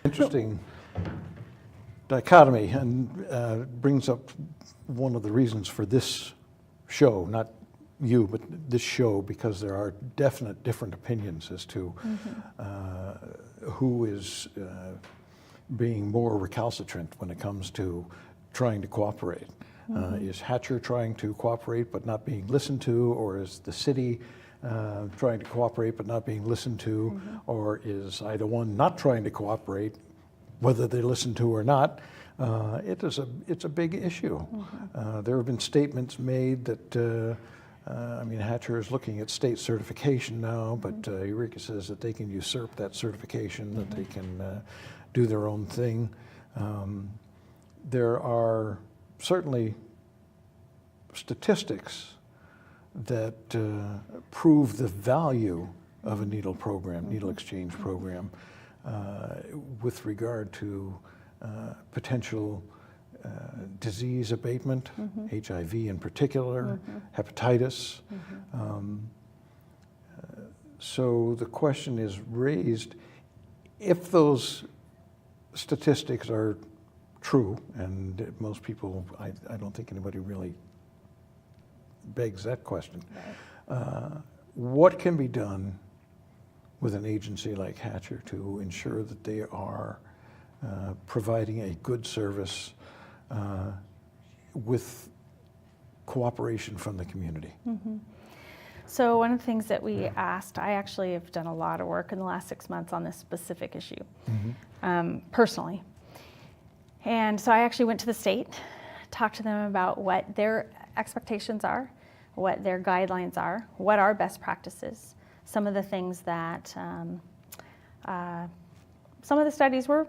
Interesting dichotomy, and brings up one of the reasons for this show, not you, but this show, because there are definite different opinions as to who is being more recalcitrant when it comes to trying to cooperate. Is HACHR trying to cooperate but not being listened to, or is the city trying to cooperate but not being listened to, or is either one not trying to cooperate, whether they're listened to or not? It's a big issue. There have been statements made that I mean, HACHR is looking at state certification now, but Eureka says that they can usurp that certification, that they can do their own thing. There are certainly statistics that prove the value of a needle program, needle exchange program, with regard to potential disease abatement, HIV in particular, hepatitis. So the question is raised, if those statistics are true, and most people, I don't think anybody really begs that question, what can be done with an agency like HACHR to ensure that they are providing a good service with cooperation from the community? So one of the things that we asked, I actually have done a lot of work in the last 6 months on this specific issue, personally. And so I actually went to the state, talked to them about what their expectations are, what their guidelines are, what are best practices, some of the things that, some of the studies were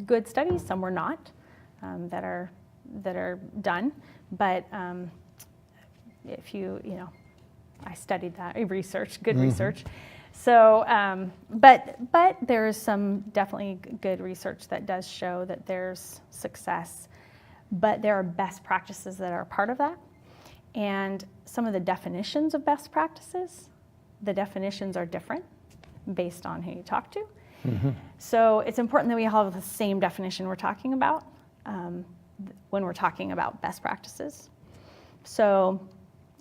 good studies, some were not, that are done. But if you know, I studied that, I researched, good research. So, but there's some definitely good research that does show that there's success, but there are best practices that are part of that. And some of the definitions of best practices, the definitions are different based on who you talk to. So it's important that we all have the same definition we're talking about when we're talking about best practices. So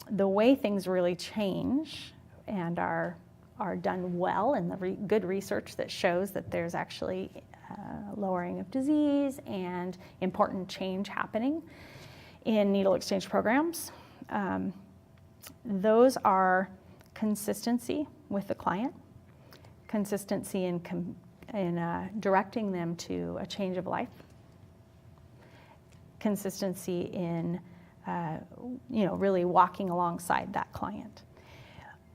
the way things really change and are done well, and the good research that shows that there's actually lowering of disease and important change happening in needle exchange programs, those are consistency with the client, consistency in directing them to a change of life, consistency in really walking alongside that client,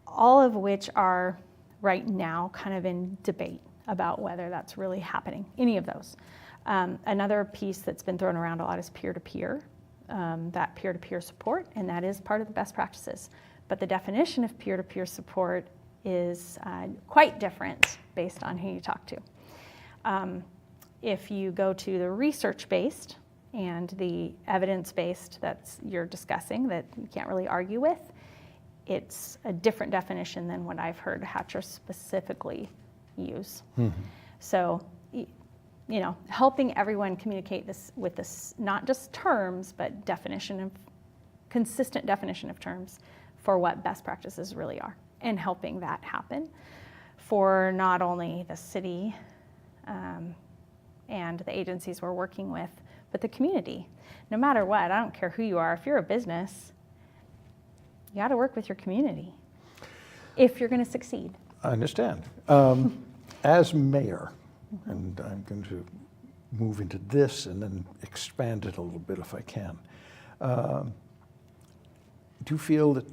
all of which are right now kind of in debate about whether that's really happening, any of those. Another piece that's been thrown around a lot is peer-to-peer, that peer-to-peer support, and that is part of the best practices. But the definition of peer-to-peer support is quite different based on who you talk to. If you go to the research-based and the evidence-based that you're discussing, that you can't really argue with, it's a different definition than what I've heard HACHR specifically use. So, helping everyone communicate this with this, not just terms, but consistent definition of terms for what best practices really are, and helping that happen for not only the city and the agencies we're working with, but the community. No matter what, I don't care who you are, if you're a business, you got to work with your community if you're going to succeed. I understand. As mayor, and I'm going to move into this and then expand it a little bit if I can. Do you feel that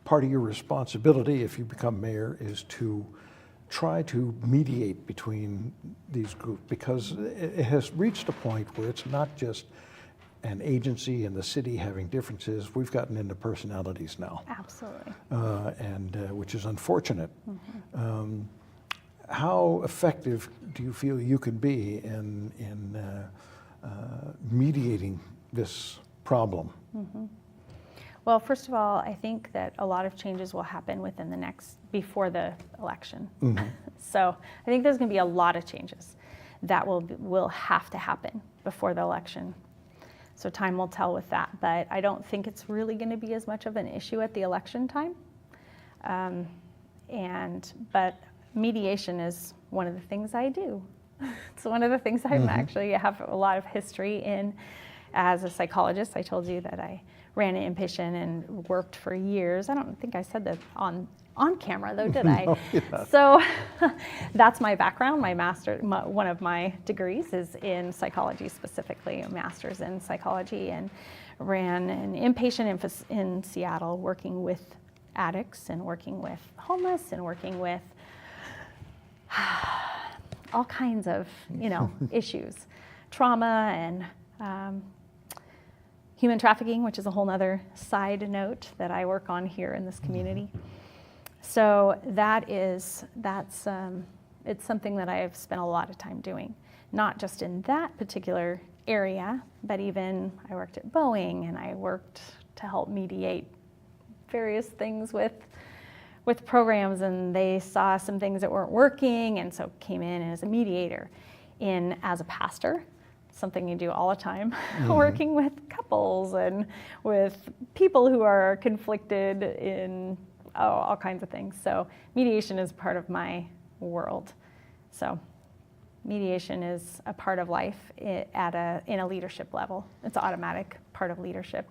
part of your responsibility, if you become mayor, is to try to mediate between these groups? Because it has reached a point where it's not just an agency and the city having differences. We've gotten into personalities now. Absolutely. Which is unfortunate. How effective do you feel you can be in mediating this problem? Well, first of all, I think that a lot of changes will happen before the election. So I think there's going to be a lot of changes. that will have to happen before the election. So time will tell with that, but I don't think it's really going to be as much of an issue at the election time. But mediation is one of the things I do. It's one of the things I actually have a lot of history in as a psychologist. I told you that I ran an inpatient and worked for years. I don't think I said that on camera though, did I? No, yeah. So that's my background. One of my degrees is in psychology, specifically a master's in psychology, and ran an inpatient in Seattle, working with addicts and working with homeless and working with all kinds of, issues, trauma and human trafficking, which is a whole other side note that I work on here in this community. So it's something that I have spent a lot of time doing, not just in that particular area, but even I worked at Boeing, and I worked to help mediate various things with programs, and they saw some things that weren't working, and so came in as a mediator. As a pastor, something you do all the time, working with couples and with people who are conflicted in all kinds of things. So mediation is part of my world. So mediation is a part of life in a leadership level. It's an automatic part of leadership.